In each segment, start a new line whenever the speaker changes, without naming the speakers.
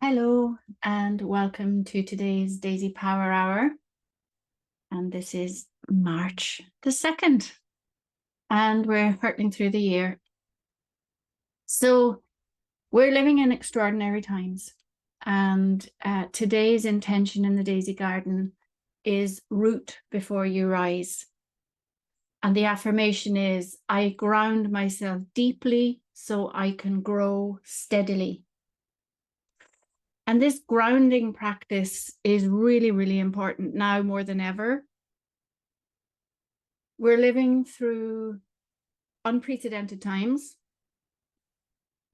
Hello and welcome to today's D.A.I.S.Y Power Hour. And this is March the 2nd, and we're hurtling through the year. So we're living in extraordinary times. And today's intention in the D.A.I.S.Y Garden is root before you rise. And the affirmation is, I ground myself deeply so I can grow steadily. And this grounding practice is really, really important now more than ever. We're living through unprecedented times.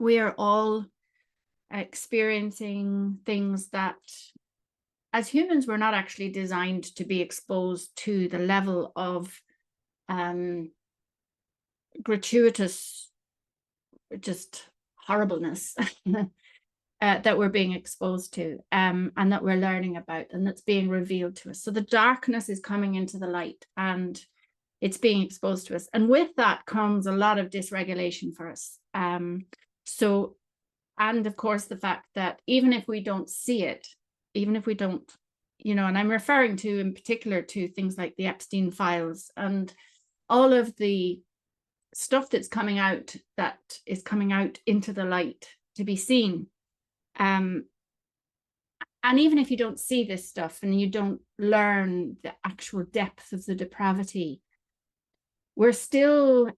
We are all experiencing things that, as humans, we're not actually designed to be exposed to the level of gratuitous, just horribleness that we're being exposed to, and that we're learning about, and that's being revealed to us. So the darkness is coming into the light, and it's being exposed to us. And with that comes a lot of dysregulation for us. And of course, the fact that even if we don't see it, even if we don't, and I'm referring to in particular to things like the Epstein files and all of the stuff that is coming out into the light to be seen. And even if you don't see this stuff and you don't learn the actual depth of the depravity, we're still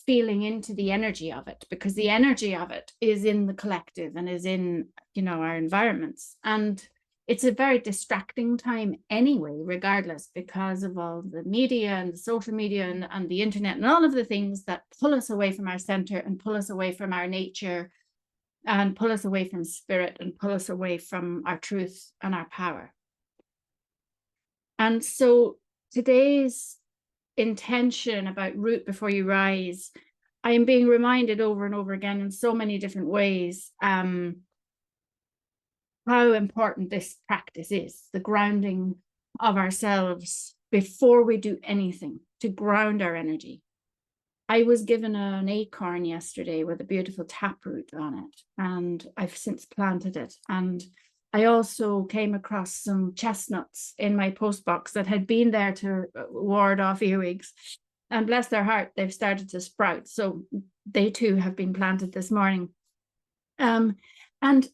feeling into the energy of it, because the energy of it is in the collective and is in, our environments. And it's a very distracting time anyway, regardless, because of all the media and the social media and the internet and all of the things that pull us away from our center and pull us away from our nature and pull us away from spirit and pull us away from our truth and our power. And so today's intention about root before you rise, I am being reminded over and over again in so many different ways how important this practice is, the grounding of ourselves before we do anything, to ground our energy. I was given an acorn yesterday with a beautiful taproot on it, and I've since planted it. And I also came across some chestnuts in my postbox that had been there to ward off earwigs. And bless their heart, they've started to sprout. So they too have been planted this morning. And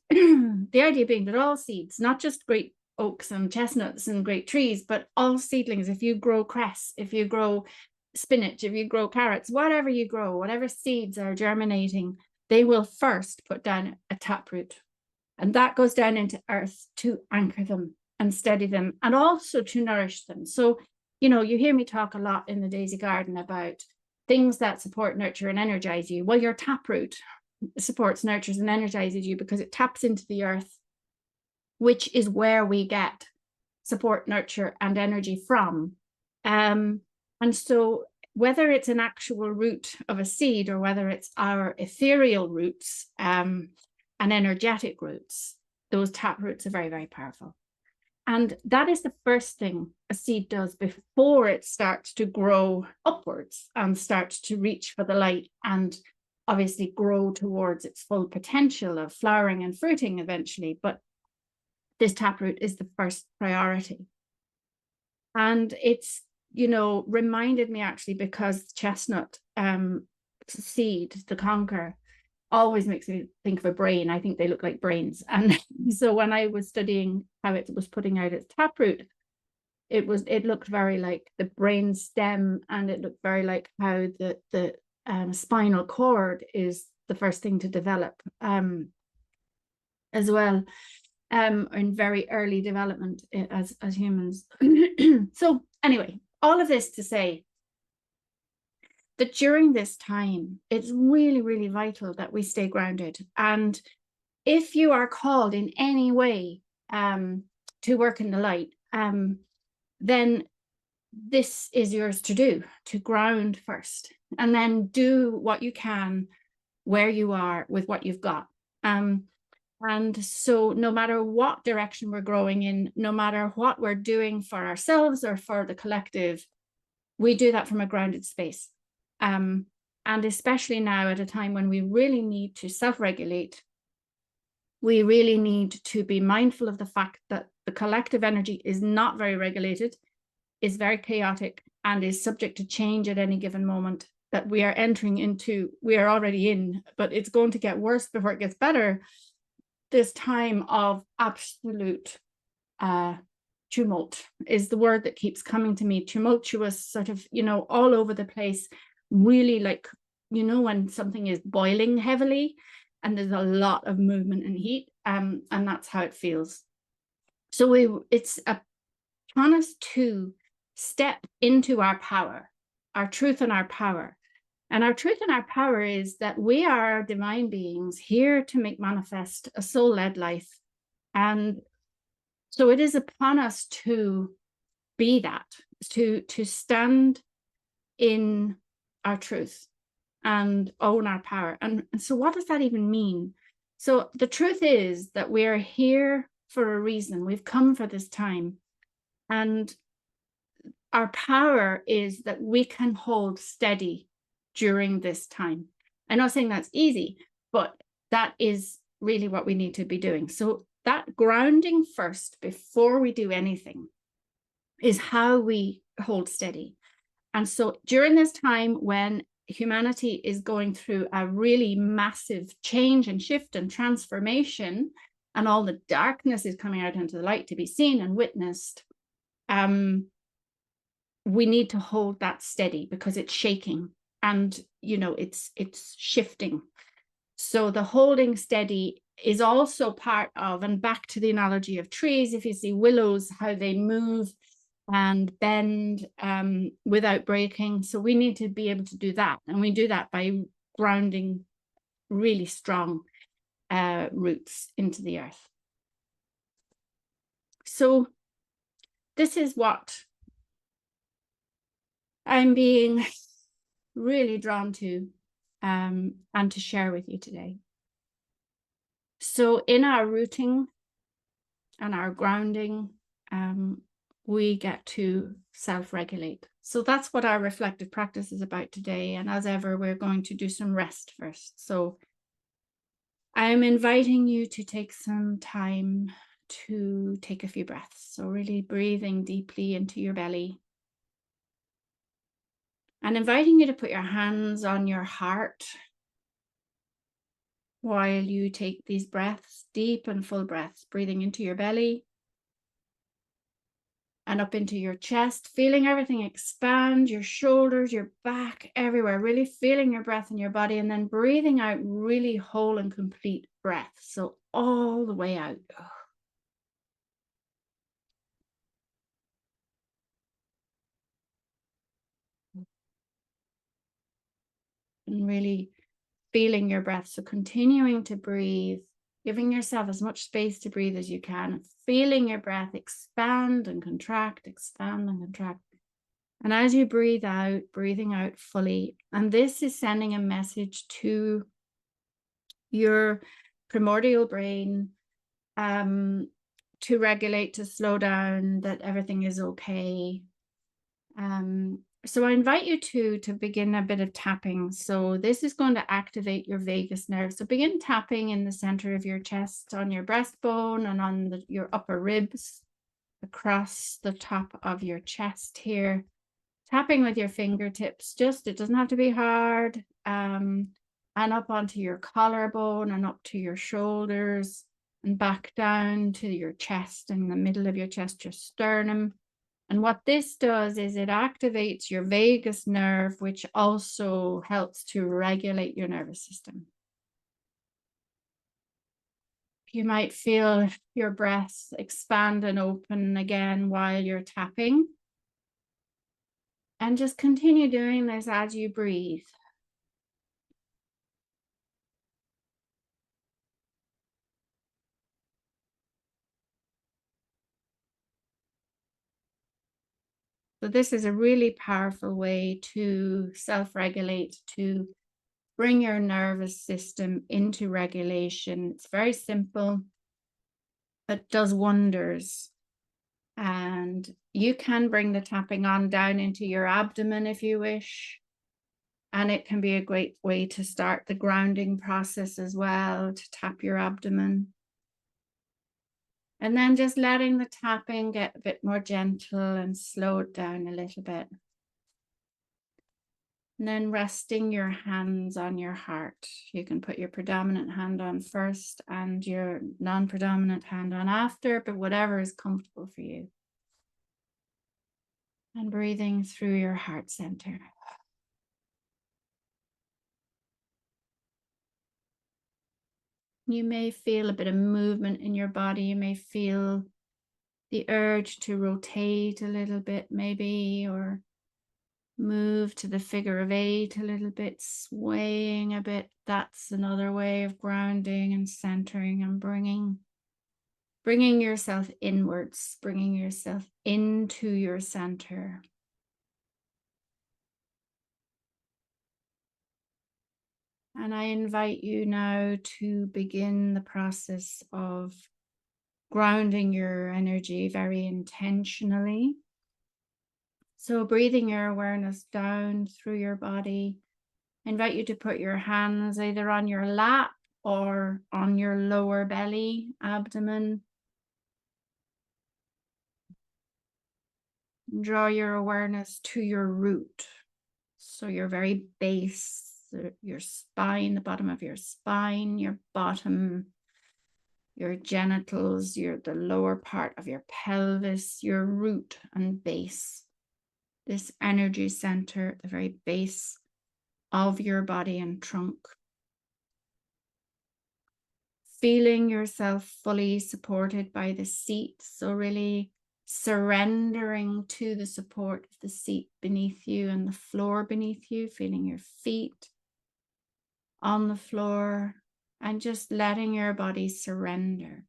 the idea being that all seeds, not just great oaks and chestnuts and great trees, but all seedlings, if you grow cress, if you grow spinach, if you grow carrots, whatever you grow, whatever seeds are germinating, they will first put down a taproot. And that goes down into earth to anchor them and steady them, and also to nourish them. So, you hear me talk a lot in the D.A.I.S.Y Garden about things that support, nurture, and energize you. Well, your taproot supports, nurtures, and energizes you because it taps into the earth, which is where we get support, nurture, and energy from. And so whether it's an actual root of a seed or whether it's our ethereal roots and energetic roots, those tap roots are very, very powerful. And that is the first thing a seed does before it starts to grow upwards and starts to reach for the light and obviously grow towards its full potential of flowering and fruiting eventually. But this taproot is the first priority. And it's, reminded me actually, because chestnut seed, the conker, always makes me think of a brain. I think they look like brains. And so when I was studying how it was putting out its taproot, it looked very like the brain stem, and it looked very like how the spinal cord is the first thing to develop as well, in very early development as humans. So anyway, all of this to say that during this time, it's really, really vital that we stay grounded. And if you are called in any way to work in the light, then this is yours to do, to ground first, and then do what you can where you are with what you've got. And so no matter what direction we're growing in, no matter what we're doing for ourselves or for the collective, we do that from a grounded space. And especially now at a time when we really need to self-regulate we really need to be mindful of the fact that the collective energy is not very regulated, is very chaotic, and is subject to change at any given moment, that we are entering into, we are already in, but it's going to get worse before it gets better, this time of absolute tumult is the word that keeps coming to me. Tumultuous, sort of, you know, all over the place, really, like, you know, when something is boiling heavily and there's a lot of movement and heat, and that's how it feels. So it's upon us to step into our power, our truth and our power. And our truth and our power is that we are divine beings here to make manifest a soul-led life. And so it is upon us to be that, to stand in our truth and own our power. And so what does that even mean? So the truth is that we are here for a reason. We've come for this time. And our power is that we can hold steady during this time. I'm not saying that's easy, but that is really what we need to be doing. So that grounding first before we do anything is how we hold steady. And so during this time when humanity is going through a really massive change and shift and transformation, and all the darkness is coming out into the light to be seen and witnessed, we need to hold that steady because it's shaking and, you know, it's shifting. So the holding steady is also part of, and back to the analogy of trees, if you see willows, how they move and bend without breaking. So we need to be able to do that. And we do that by grounding really strong roots into the earth. So this is what I'm being really drawn to and to share with you today. So in our rooting and our grounding, we get to self-regulate. So that's what our reflective practice is about today. And as ever, we're going to do some rest first. So I'm inviting you to take some time to take a few breaths. So really breathing deeply into your belly. And inviting you to put your hands on your heart while you take these breaths, deep and full breaths, breathing into your belly and up into your chest, feeling everything expand, your shoulders, your back, everywhere, really feeling your breath in your body, and then breathing out really whole and complete breath. So all the way out. And really feeling your breath. So continuing to breathe, giving yourself as much space to breathe as you can, feeling your breath expand and contract, expand and contract. And as you breathe out, breathing out fully. And this is sending a message to your primordial brain to regulate, to slow down, that everything is okay. So I invite you to begin a bit of tapping. So this is going to activate your vagus nerve. So begin tapping in the center of your chest, on your breastbone and on your upper ribs, across the top of your chest here. Tapping with your fingertips, it doesn't have to be hard. And up onto your collarbone and up to your shoulders and back down to your chest, in the middle of your chest, your sternum. And what this does is it activates your vagus nerve, which also helps to regulate your nervous system. You might feel your breath expand and open again while you're tapping. And just continue doing this as you breathe. So this is a really powerful way to self-regulate, to bring your nervous system into regulation. It's very simple, but does wonders. And you can bring the tapping on down into your abdomen if you wish. And it can be a great way to start the grounding process as well, to tap your abdomen. And then just letting the tapping get a bit more gentle and slow it down a little bit. And then resting your hands on your heart. You can put your predominant hand on first and your non-predominant hand on after, but whatever is comfortable for you. And breathing through your heart center. You may feel a bit of movement in your body. You may feel the urge to rotate a little bit maybe, or move to the figure of 8 a little bit, swaying a bit. That's another way of grounding and centering and bringing yourself inwards, bringing yourself into your center. And I invite you now to begin the process of grounding your energy very intentionally. So breathing your awareness down through your body. I invite you to put your hands either on your lap or on your lower belly, abdomen. Draw your awareness to your root. So your very base, your spine, the bottom of your spine, your bottom, your genitals, the lower part of your pelvis, your root and base. This energy center at the very base of your body and trunk. Feeling yourself fully supported by the seat. So really surrendering to the support of the seat beneath you and the floor beneath you, feeling your feet on the floor and just letting your body surrender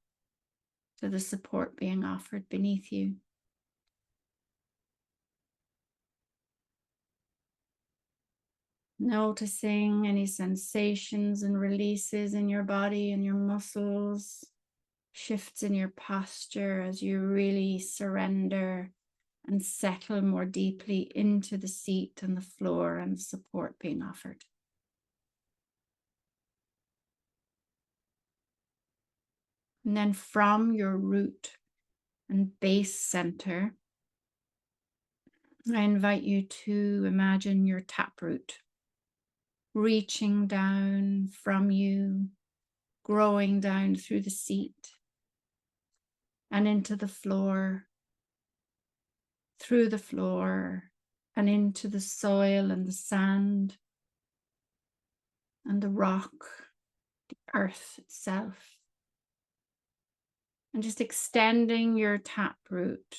to the support being offered beneath you. Noticing any sensations and releases in your body and your muscles, shifts in your posture as you really surrender and settle more deeply into the seat and the floor and support being offered. And then from your root and base center, I invite you to imagine your taproot reaching down from you, growing down through the seat and into the floor, through the floor and into the soil and the sand and the rock, the earth itself. And just extending your taproot.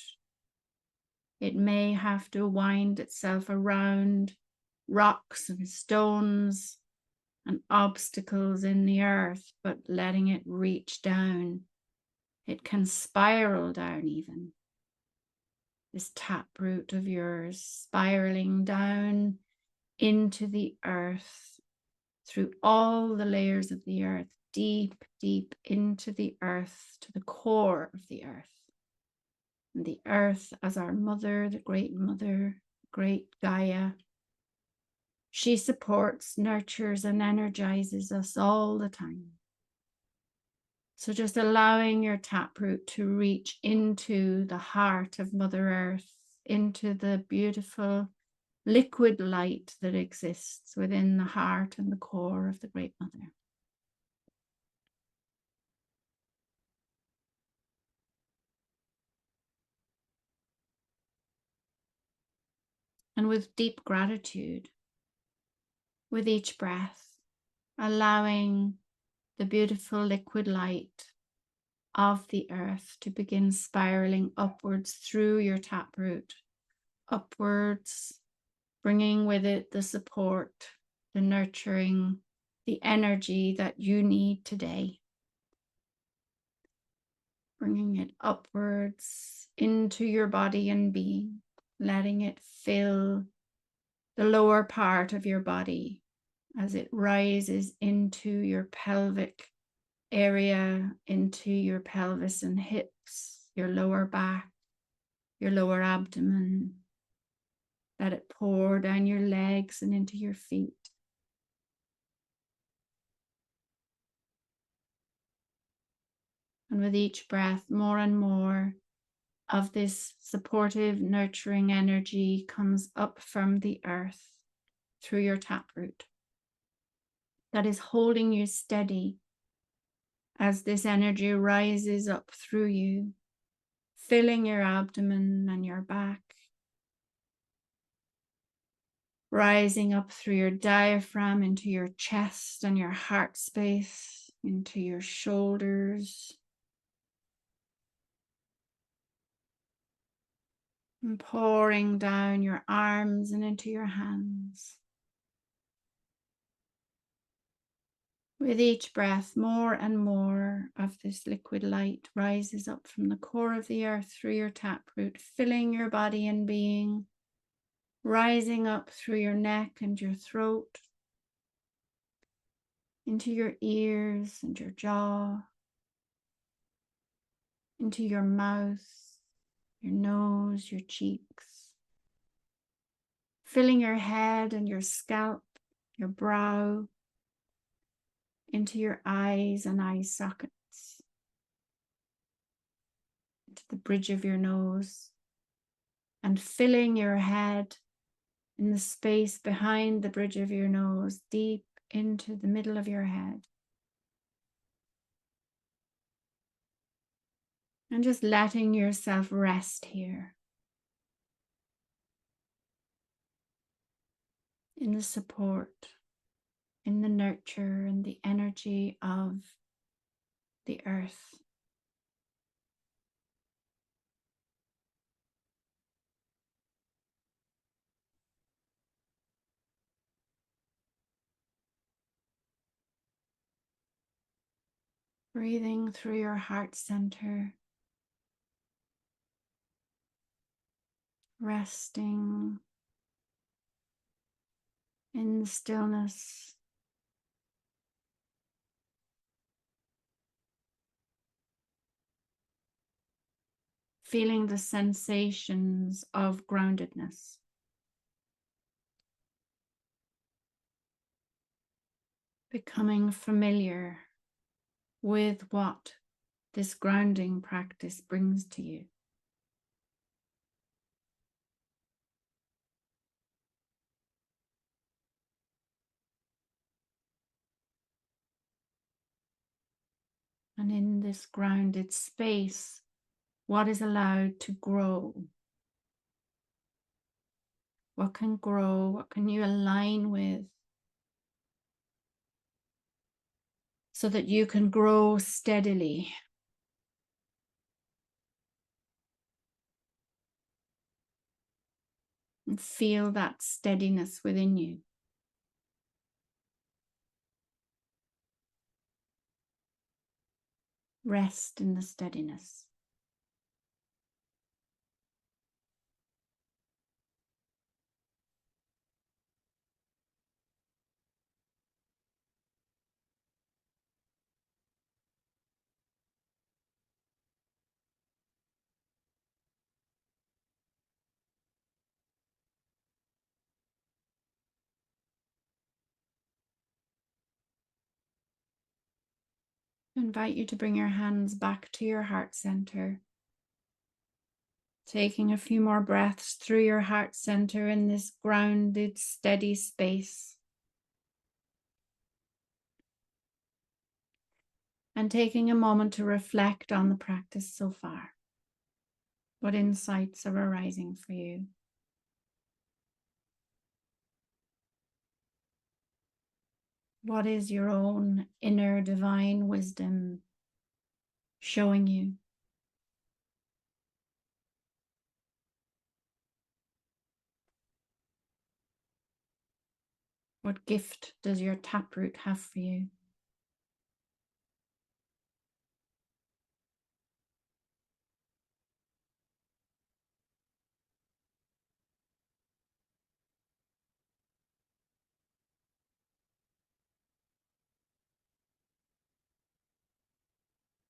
It may have to wind itself around rocks and stones and obstacles in the earth, but letting it reach down. It can spiral down even. This taproot of yours spiraling down into the earth, through all the layers of the earth, deep, deep into the earth, to the core of the earth. And the earth as our mother, the great Gaia. She supports, nurtures, and energizes us all the time. So just allowing your taproot to reach into the heart of Mother Earth, into the beautiful liquid light that exists within the heart and the core of the Great Mother. And with deep gratitude, with each breath, allowing the beautiful liquid light of the earth to begin spiraling upwards through your taproot, upwards, bringing with it the support, the nurturing, the energy that you need today. Bringing it upwards into your body and being, letting it fill the lower part of your body as it rises into your pelvic area, into your pelvis and hips, your lower back, your lower abdomen. Let it pour down your legs and into your feet. And with each breath, more and more of this supportive, nurturing energy comes up from the earth through your taproot. That is holding you steady as this energy rises up through you, filling your abdomen and your back, rising up through your diaphragm into your chest and your heart space, into your shoulders, and pouring down your arms and into your hands. With each breath, more and more of this liquid light rises up from the core of the earth through your taproot, filling your body and being, rising up through your neck and your throat, into your ears and your jaw, into your mouth, your nose, your cheeks, filling your head and your scalp, your brow, into your eyes and eye sockets, into the bridge of your nose, and filling your head in the space behind the bridge of your nose, deep into the middle of your head. And just letting yourself rest here in the support, in the nurture and the energy of the earth. Breathing through your heart center, resting in the stillness, feeling the sensations of groundedness. Becoming familiar with what this grounding practice brings to you. And in this grounded space, what is allowed to grow? What can grow? What can you align with so that you can grow steadily? And feel that steadiness within you. Rest in the steadiness. I invite you to bring your hands back to your heart center. Taking a few more breaths through your heart center in this grounded, steady space. And taking a moment to reflect on the practice so far. What insights are arising for you? What is your own inner divine wisdom showing you? What gift does your taproot have for you?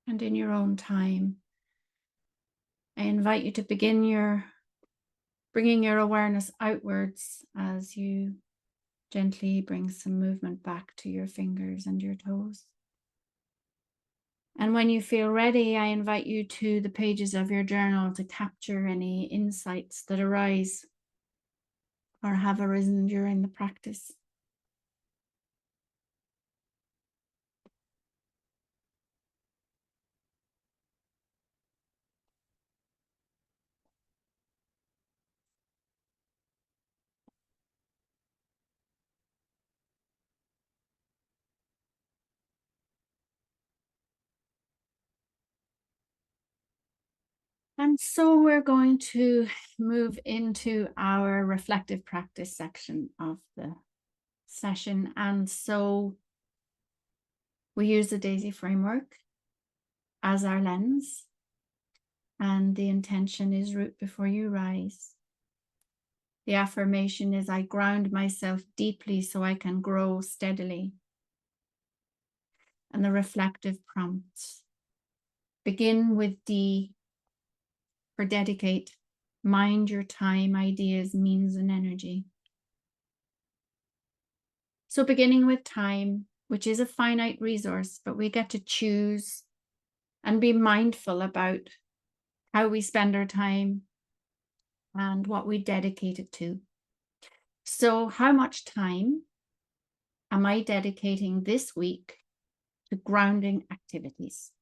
And in your own time, I invite you to begin bringing your awareness outwards as you gently bring some movement back to your fingers and your toes. And when you feel ready, I invite you to the pages of your journal to capture any insights that arise or have arisen during the practice. And so we're going to move into our reflective practice section of the session. And so we use the D.A.I.S.Y framework as our lens. And the intention is root before you rise. The affirmation is I ground myself deeply so I can grow steadily. And the reflective prompts begin with D for dedicate, mind your time, ideas, means, and energy. So beginning with time, which is a finite resource, but we get to choose and be mindful about how we spend our time and what we dedicate it to. So how much time am I dedicating this week to grounding activities?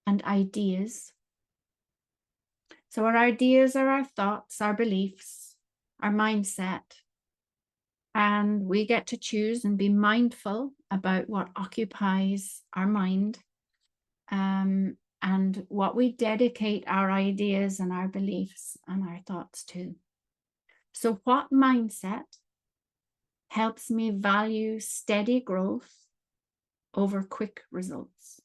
And ideas. So our ideas are our thoughts, our beliefs, our mindset. And we get to choose and be mindful about what occupies our mind, and what we dedicate our ideas and our beliefs and our thoughts to. So what mindset helps me value steady growth over quick results?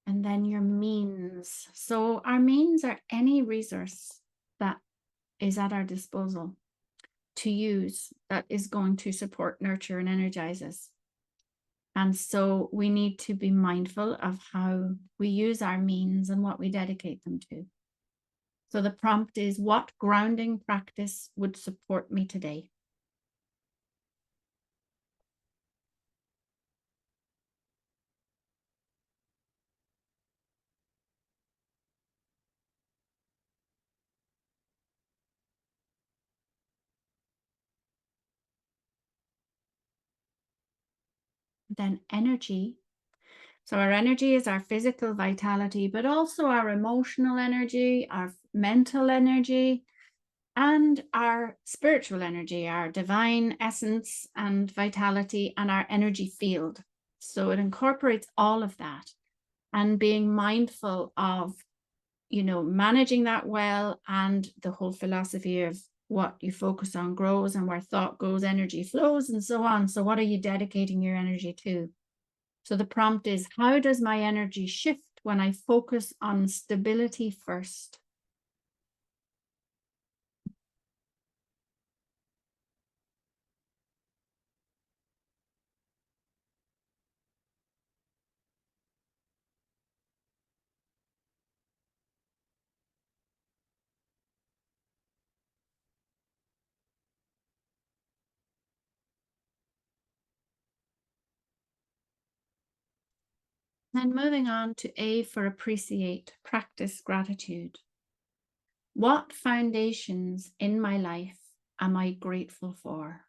And then your means. So our means are any resource that is at our disposal to use that is going to support, nurture, and energize us. And so we need to be mindful of how we use our means and what we dedicate them to. So the prompt is, what grounding practice would support me today? Then energy. So our energy is our physical vitality, but also our emotional energy, our mental energy, and our spiritual energy, our divine essence and vitality, and our energy field. So it incorporates all of that, and being mindful of, managing that well, and the whole philosophy of what you focus on grows, and where thought goes, energy flows, and so on. So what are you dedicating your energy to? So the prompt is, how does my energy shift when I focus on stability first? Then moving on to A for appreciate, practice gratitude. What foundations in my life am I grateful for?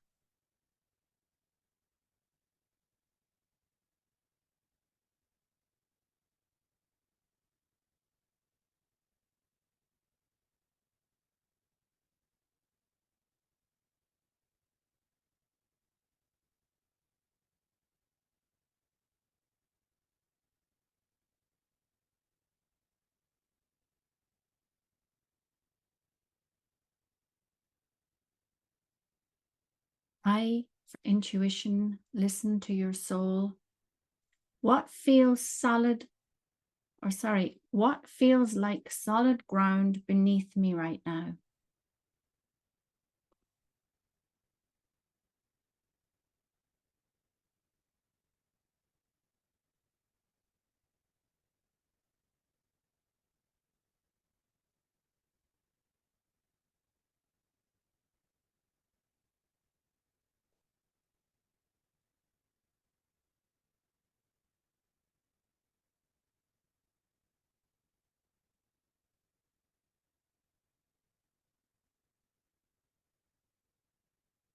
I, for intuition, listen to your soul. What feels what feels like solid ground beneath me right now?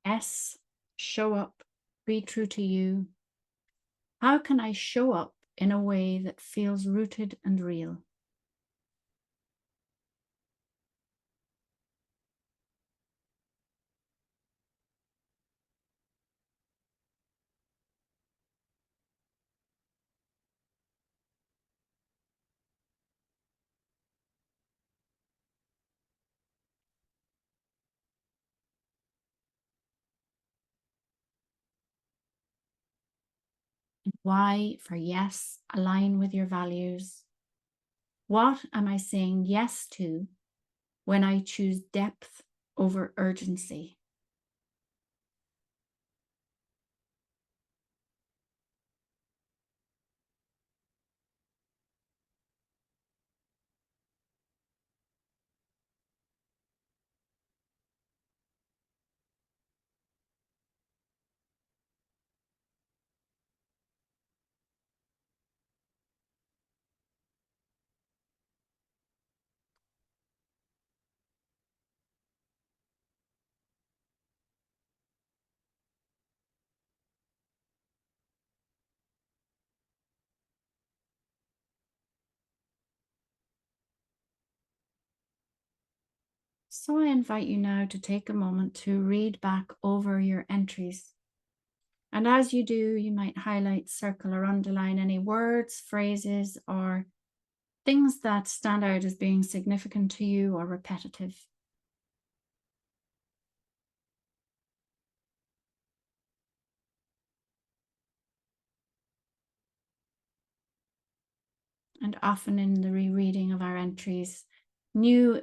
S, show up, be true to you. How can I show up in a way that feels rooted and real? And Y, for yes, align with your values. What am I saying yes to when I choose depth over urgency? So I invite you now to take a moment to read back over your entries. And as you do, you might highlight, circle, or underline any words, phrases, or things that stand out as being significant to you or repetitive. And often in the rereading of our entries, new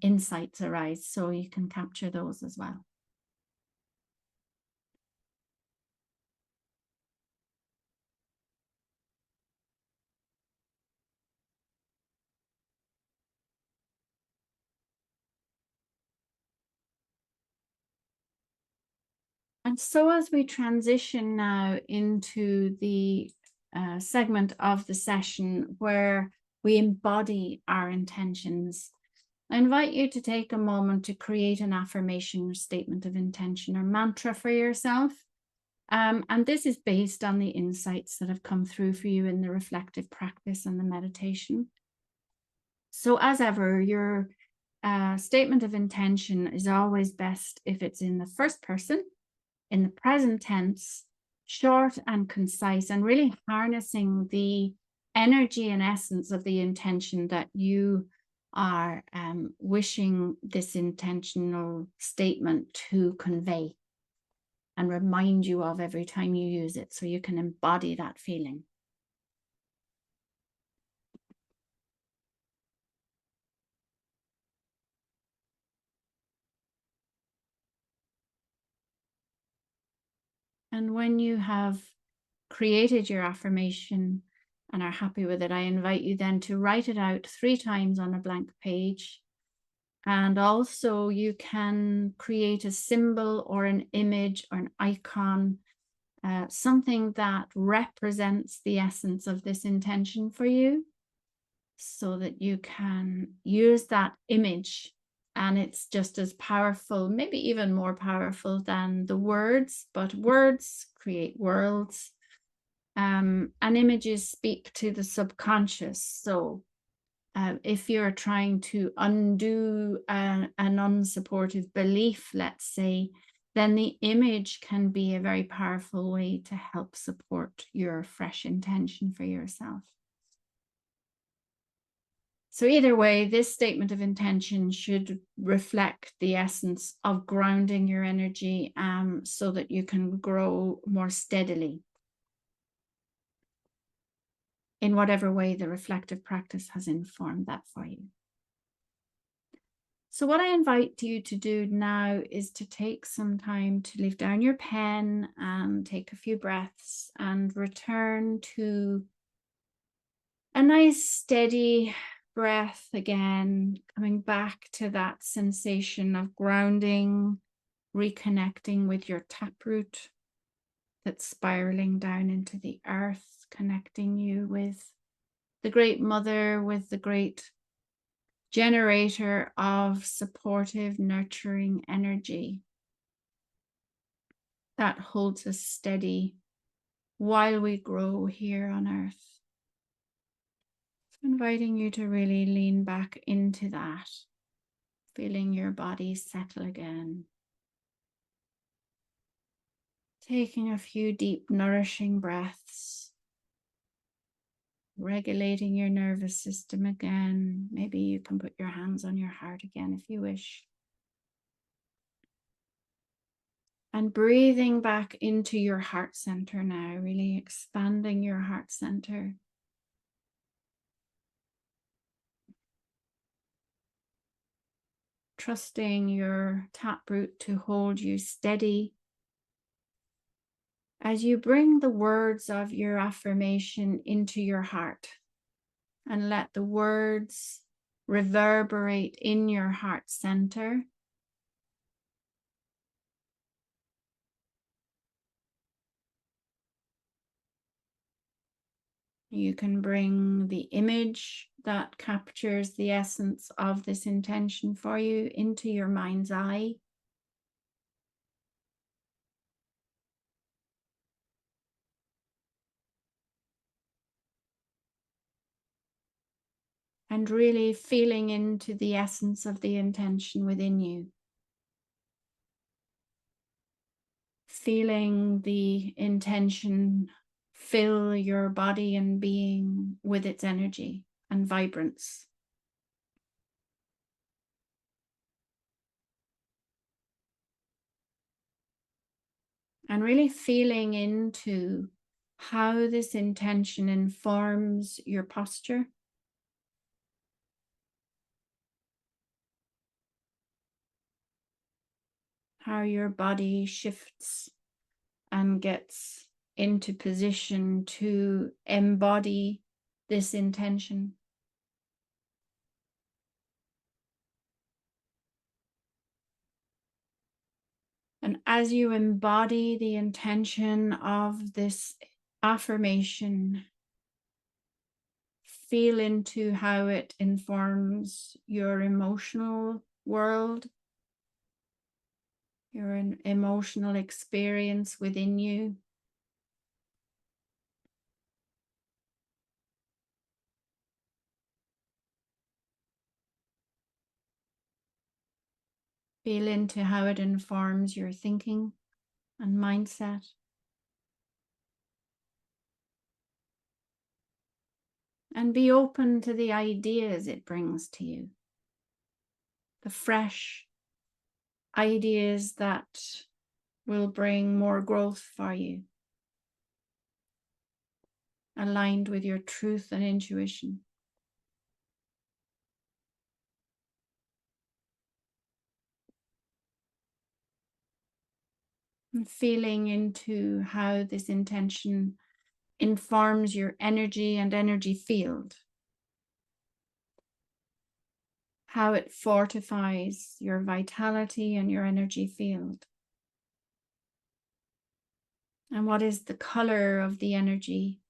insights arise, so you can capture those as well. And so as we transition now into the segment of the session where we embody our intentions, I invite you to take a moment to create an affirmation or statement of intention or mantra for yourself. And this is based on the insights that have come through for you in the reflective practice and the meditation. So as ever, your statement of intention is always best if it's in the first person, in the present tense, short and concise, and really harnessing the energy and essence of the intention that you are wishing this intentional statement to convey and remind you of every time you use it, so you can embody that feeling. And when you have created your affirmation and are happy with it, I invite you then to write it out 3 times on a blank page. And also you can create a symbol or an image or an icon, something that represents the essence of this intention for you, so that you can use that image, and it's just as powerful, maybe even more powerful than the words, but words create worlds, and images speak to the subconscious. So if you're trying to undo an unsupportive belief, let's say, then the image can be a very powerful way to help support your fresh intention for yourself. So either way, this statement of intention should reflect the essence of grounding your energy so that you can grow more steadily in whatever way the reflective practice has informed that for you. So what I invite you to do now is to take some time to leave down your pen and take a few breaths and return to a nice steady breath again, coming back to that sensation of grounding, reconnecting with your taproot that's spiraling down into the earth, connecting you with the great mother, with the great generator of supportive, nurturing energy that holds us steady while we grow here on earth. So inviting you to really lean back into that, feeling your body settle again. Taking a few deep, nourishing breaths. Regulating your nervous system again. Maybe you can put your hands on your heart again if you wish. And breathing back into your heart center now, really expanding your heart center. Trusting your taproot to hold you steady as you bring the words of your affirmation into your heart and let the words reverberate in your heart center. You can bring the image that captures the essence of this intention for you into your mind's eye. And really feeling into the essence of the intention within you. Feeling the intention fill your body and being with its energy and vibrance. And really feeling into how this intention informs your posture. How your body shifts and gets into position to embody this intention. And as you embody the intention of this affirmation, feel into how it informs your emotional world, your emotional experience within you. Feel into how it informs your thinking and mindset. And be open to the ideas it brings to you. The fresh ideas that will bring more growth for you, aligned with your truth and intuition. And feeling into how this intention informs your energy and energy field. How it fortifies your vitality and your energy field. And what is the color of the energy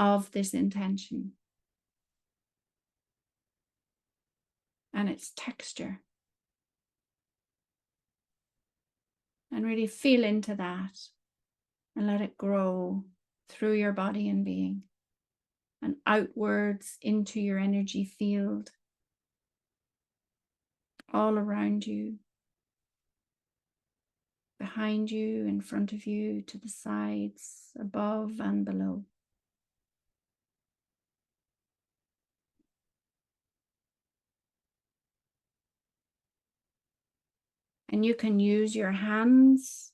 of this intention? And its texture. And really feel into that and let it grow through your body and being and outwards into your energy field, all around you, behind you, in front of you, to the sides, above and below. And you can use your hands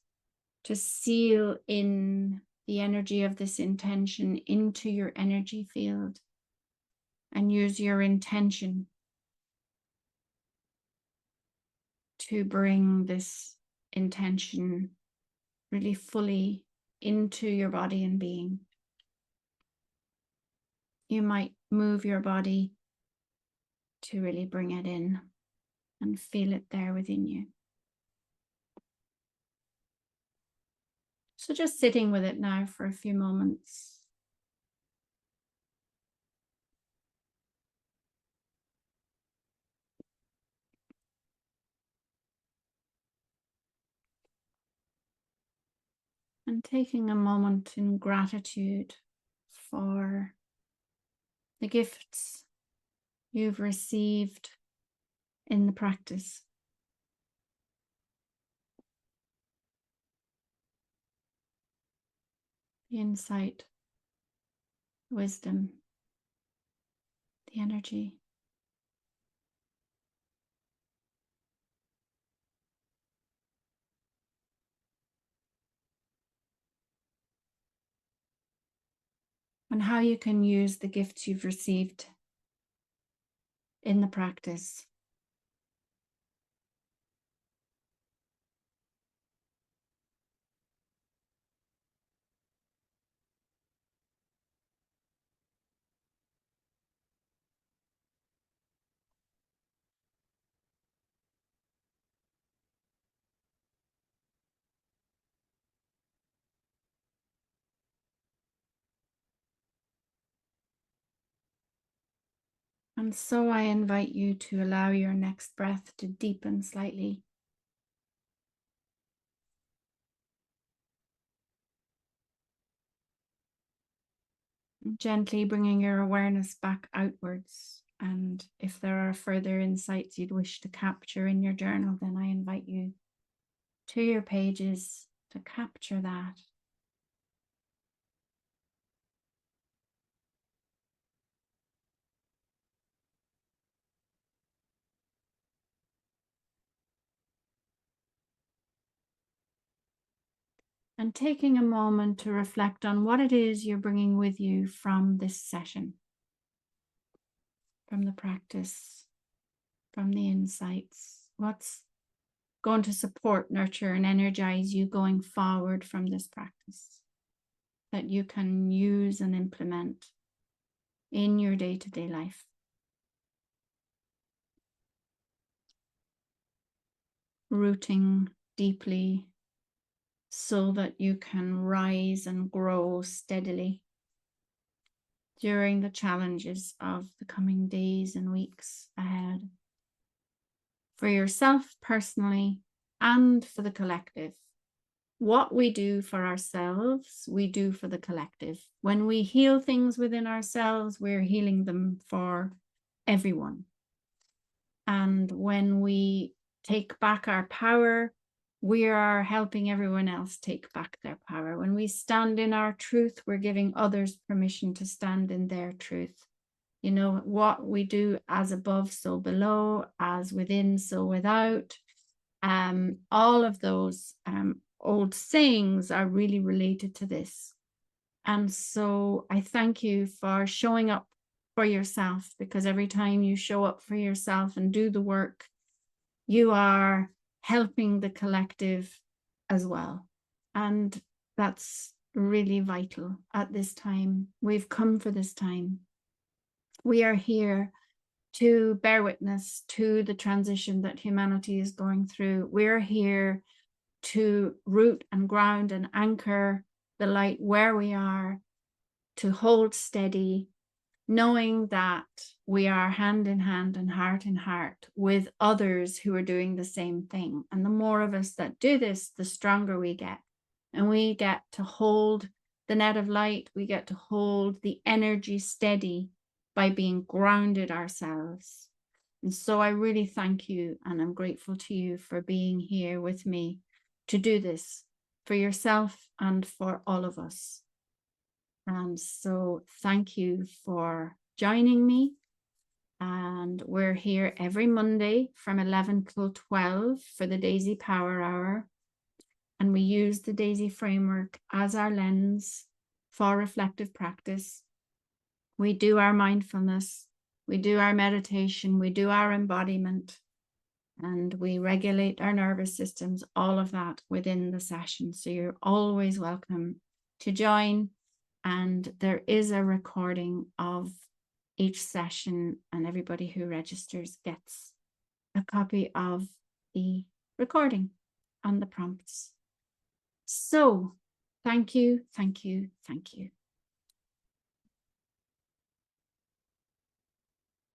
to seal in the energy of this intention into your energy field, and use your intention to bring this intention really fully into your body and being. You might move your body to really bring it in and feel it there within you. So just sitting with it now for a few moments. And taking a moment in gratitude for the gifts you've received in the practice. The insight, wisdom, the energy. And how you can use the gifts you've received in the practice. And so I invite you to allow your next breath to deepen slightly. Gently bringing your awareness back outwards. And if there are further insights you'd wish to capture in your journal, then I invite you to your pages to capture that. And taking a moment to reflect on what it is you're bringing with you from this session, from the practice, from the insights. What's going to support, nurture, and energize you going forward from this practice that you can use and implement in your day-to-day life. Rooting deeply so that you can rise and grow steadily during the challenges of the coming days and weeks ahead. For yourself personally and for the collective. What we do for ourselves, we do for the collective. When we heal things within ourselves, we're healing them for everyone. And when we take back our power, we are helping everyone else take back their power. When we stand in our truth, we're giving others permission to stand in their truth. You know, what we do as above, so below, as within, so without. All of those old sayings are really related to this. And so I thank you for showing up for yourself, because every time you show up for yourself and do the work, you are helping the collective as well. And that's really vital at this time. We've come for this time. We are here to bear witness to the transition that humanity is going through. We're here to root and ground and anchor the light where we are, to hold steady, knowing that we are hand in hand and heart in heart with others who are doing the same thing. And the more of us that do this, the stronger we get. And we get to hold the net of light. We get to hold the energy steady by being grounded ourselves. And so I really thank you, and I'm grateful to you for being here with me to do this for yourself and for all of us. And so thank you for joining me. And we're here every Monday from 11 till 12 for the D.A.I.S.Y Power Hour. And we use the D.A.I.S.Y Framework as our lens for reflective practice. We do our mindfulness, we do our meditation, we do our embodiment, and we regulate our nervous systems, all of that within the session. So you're always welcome to join. And there is a recording of each session, and everybody who registers gets a copy of the recording and the prompts. So thank you, thank you, thank you.